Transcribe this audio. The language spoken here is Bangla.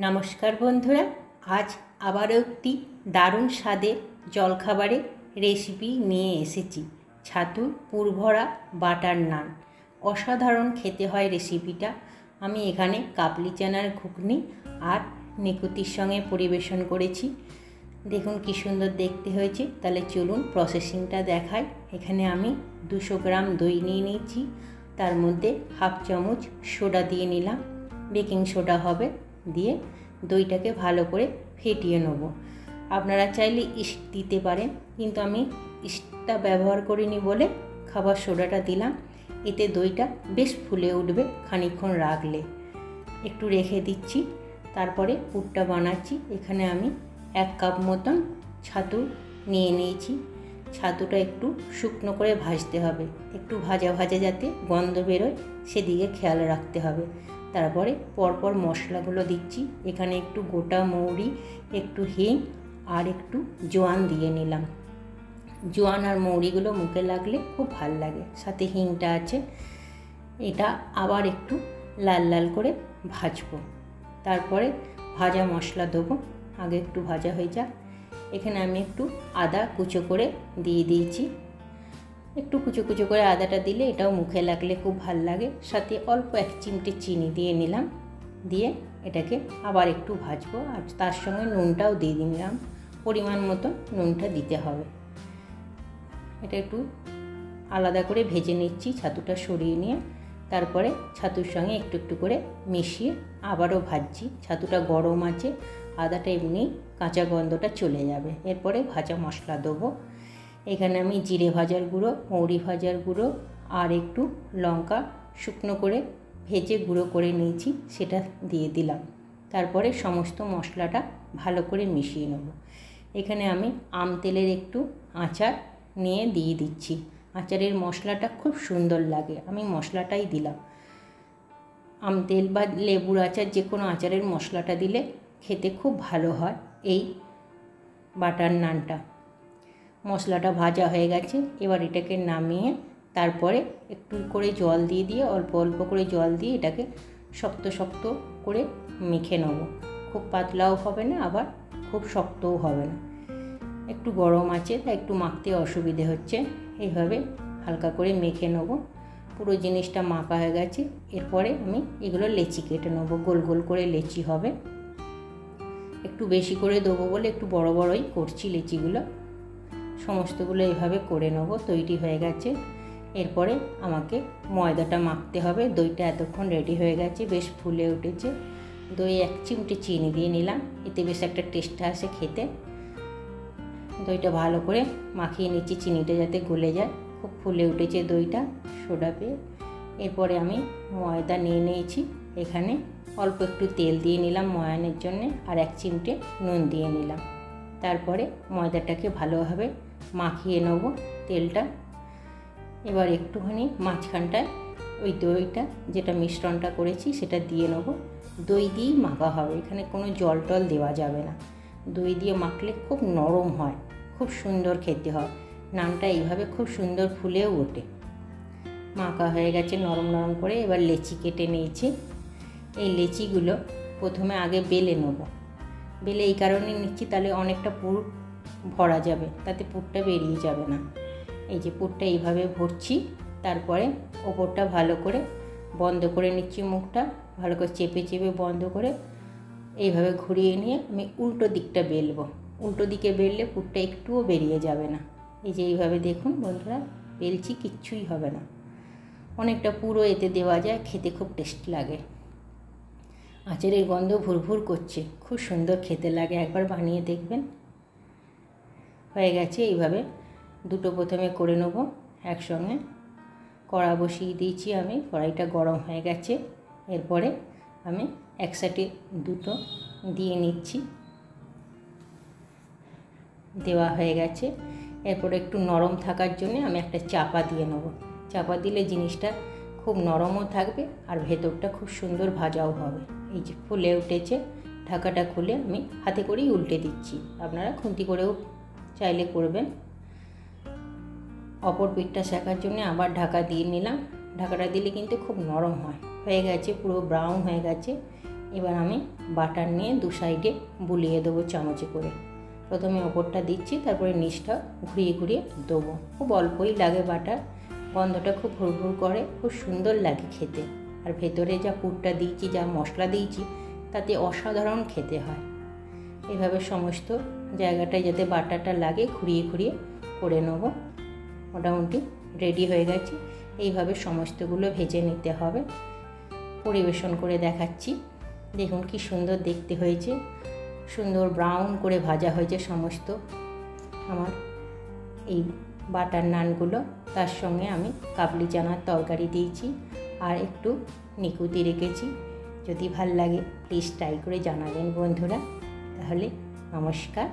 নমস্কার বন্ধুরা, আজ আবারও একটি দারুণ স্বাদের জলখাবারের রেসিপি নিয়ে এসেছি। ছাতুর পুরভরা বাটার নান। অসাধারণ খেতে হয় রেসিপিটা। আমি এখানে কাবলি চানার ঘুগনি আর নিকুতির সঙ্গে পরিবেশন করেছি। দেখুন কি সুন্দর দেখতে হয়েছে। তাহলে চলুন প্রসেসিংটা দেখাই। এখানে আমি 200 গ্রাম দই নিয়ে নিয়েছি। তার মধ্যে হাফ চামচ সোডা দিয়ে নিলাম, বেকিং সোডা হবে। দিয়ে দইটাকে ভালো করে ফেটিয়ে নেব। আপনারা চাইলে ইস্ট দিতে পারেন, কিন্তু আমি ইস্টটা ব্যবহার করিনি বলে খাবার সোডাটা দিলাম। এতে দইটা বেশ ফুলে উঠবে খানিকক্ষণ রাখলে। একটু রেখে দিচ্ছি। তারপরে পুরটা বানাচ্ছি। এখানে আমি 1 কাপ মতন ছাতু নিয়ে নিয়েছি। ছাতুটা একটু শুকনো করে ভাজতে হবে, একটু ভাজা ভাজা যাতে গন্ধ বেরোয় সেদিকে খেয়াল রাখতে হবে। তারপরে পরপর মশলাগুলো দিচ্ছি। এখানে একটু গোটা মৌরি, একটু হিং আর একটু জোয়ান দিয়ে নিলাম। জোয়ান আর মৌরিগুলো মুখে লাগলে খুব ভাল লাগে, সাথে হিংটা আছে। এটা আবার একটু লাল লাল করে ভাজবো। তারপরে ভাজা মশলা দেবো। আগে একটু ভাজা হয়ে যাক। এখানে আমি একটু আদা কুচো করে দিয়ে দিয়েছি। একটু কুচো কুচো করে আদাটা দিলে এটাও মুখে লাগলে খুব ভাল লাগে। সাথে অল্প 1 চিমটে চিনি দিয়ে নিলাম। দিয়ে এটাকে আবার একটু ভাজবো। আর তার সঙ্গে নুনটাও দিয়ে দিলাম। পরিমাণ মতো নুনটা দিতে হবে। এটা একটু আলাদা করে ভেজে নিচ্ছি, ছাতুটা সরিয়ে নিয়ে। তারপরে ছাতুর সঙ্গে একটু একটু করে মিশিয়ে আবারও ভাজছি। ছাতুটা গরম আছে, আদাটা এমনি কাঁচা গন্ধটা চলে যাবে। এরপরে ভাজা মশলা দেবো। এখানে আমি জিরে ভাজার গুঁড়ো, মৌরি ভাজার গুঁড়ো আর একটু লঙ্কা শুকনো করে ভেজে গুঁড়ো করে নিয়েছি, সেটা দিয়ে দিলাম। তারপরে সমস্ত মশলাটা ভালো করে মিশিয়ে নেব। এখানে আমি আম তেলের একটু আচার নিয়ে দিয়ে দিচ্ছি। আচারের মশলাটা খুব সুন্দর লাগে, আমি মশলাটাই দিলাম। আম তেল বা লেবুর আচার, যে কোনো আচারের মশলাটা দিলে খেতে খুব ভালো হয় এই বাটার নানটা। মশলাটা ভাজা হয়ে গেছে। এবার এটাকে নামিয়ে তারপরে একটু করে জল দিয়ে দিয়ে অল্প অল্প করে জল দিয়ে এটাকে শক্ত শক্ত করে মেখে নেব। খুব পাতলাও হবে না, আবার খুব শক্তও হবে না। একটু গরম আছে তাই একটু মাখতে অসুবিধে হচ্ছে। এইভাবে হালকা করে মেখে নেব। পুরো জিনিসটা মাখা হয়ে গেছে। এরপরে আমি এগুলো লেচি কেটে নেব। গোল গোল করে লেচি হবে। একটু বেশি করে দেবো বলে একটু বড় বড়ই করছি লেচিগুলো। সমস্তগুলো এইভাবে করে নেব। তৈরি হয়ে গেছে। এরপরে আমাকে ময়দাটা মাখতে হবে। দইটা এতক্ষণ রেডি হয়ে গেছে, বেশ ফুলে উঠেছে। দই 1 চিমটে চিনি দিয়ে নিলাম, এতে বেশ একটা টেস্ট আসে খেতে। দইটা ভালো করে মাখিয়ে নিচ্ছি, চিনিটা যাতে গলে যায়। খুব ফুলে উঠেছে দইটা সোডা পেয়ে। এরপরে আমি ময়দা নিয়ে নিয়েছি। এখানে অল্প একটু তেল দিয়ে নিলাম ময়ানের জন্যে, আর 1 চিমটে নুন দিয়ে নিলাম। তারপরে ময়দাটাকে ভালোভাবে মাখিয়ে নেব তেলটা। এবার একটুখানি মাঝখানটায় ওই দইটা, যেটা মিশ্রণটা করেছি, সেটা দিয়ে নেব। দই দিয়েই মাখা হবে, এখানে কোনো জল টল দেওয়া যাবে না। দই দিয়ে মাখলে খুব নরম হয়, খুব সুন্দর খেতে হয়। নানটা এইভাবে খুব সুন্দর ফুলেও ওঠে। মাখা হয়ে গেছে নরম নরম করে। এবার লেচি কেটে নিয়েছি। এই লেচিগুলো প্রথমে আগে বেলে নেব। বেলে এই কারণে নিচ্ছি, তাহলে অনেকটা পুর ভরা যাবে, তাতে পুরটা বেরিয়ে যাবে না। এই যে পুরটা এইভাবে ভরছি। তারপরে ওপরটা ভালো করে বন্ধ করে নিচ্ছি, মুখটা ভালো করে চেপে চেপে বন্ধ করে এইভাবে ঘুরিয়ে নিয়ে আমি উল্টো দিকটা বেলবো। উল্টো দিকে বেললে পুরটা একটুও বেরিয়ে যাবে না। এই যে এইভাবে দেখুন বন্ধুরা, বেলছি, কিচ্ছুই হবে না। অনেকটা পুরো এতে দেওয়া যায়, খেতে খুব টেস্টি লাগে। আচারের গন্ধ ভুরভুর করছে, খুব সুন্দর খেতে লাগে। একবার বানিয়ে দেখবেন। হয়ে গেছে। এইভাবে দুটো প্রথমে করে নেব একসঙ্গে। কড়া বসিয়ে দিয়েছি আমি, কড়াইটা গরম হয়ে গেছে। এরপরে আমি এক সাইডে দুটো দিয়ে নিচ্ছি। দেওয়া হয়ে গেছে। এরপরে একটু নরম থাকার জন্য আমি একটা চাপা দিয়ে নেব। চাপা দিলে জিনিসটা খুব নরমও থাকবে আর ভেতরটা খুব সুন্দর ভাজাও হবে। এই যে ফুলে উঠেছে। ঢাকাটা খুলে আমি হাতে করেই উল্টে দিচ্ছি, আপনারা খুন্তি করেও চাইলে করবেন। অপর পিঠটা শেখার জন্য আবার ঢাকা দিয়ে নিলাম। ঢাকাটা দিলে কিন্তু খুব নরম হয়। হয়ে গেছে, পুরো ব্রাউন হয়ে গেছে। এবার আমি বাটার নিয়ে দু সাইডে বুলিয়ে দেবো চামচে করে। প্রথমে ওপরটা দিচ্ছি, তারপরে নিচটা ঘুরিয়ে ঘুরিয়ে দেবো। খুব অল্পই লাগে বাটার, গন্ধটা খুব হুড়হুড় করে, খুব সুন্দর লাগে খেতে। আর ভেতরে যা পুরটা দিয়েছি, যা মশলা দিয়েছি, তাতে অসাধারণ খেতে হয়। এভাবে সমস্ত জায়গাটায় যাতে বাটারটা লাগে ঘুরিয়ে ঘুরিয়ে করে নেব। মোটামুটি রেডি হয়ে গেছে। এইভাবে সমস্তগুলো ভেজে নিতে হবে। পরিবেশন করে দেখাচ্ছি। দেখুন কি সুন্দর দেখতে হয়েছে, সুন্দর ব্রাউন করে ভাজা হয়েছে সমস্ত আমার এই বাটার নানগুলো। তার সঙ্গে আমি কাবলি চানার তরকারি দিয়েছি আর একটু নিকুতি রেখেছি। যদি ভাল লাগে প্লিজ ট্রাই করে জানাবেন বন্ধুরা। তাহলে নমস্কার।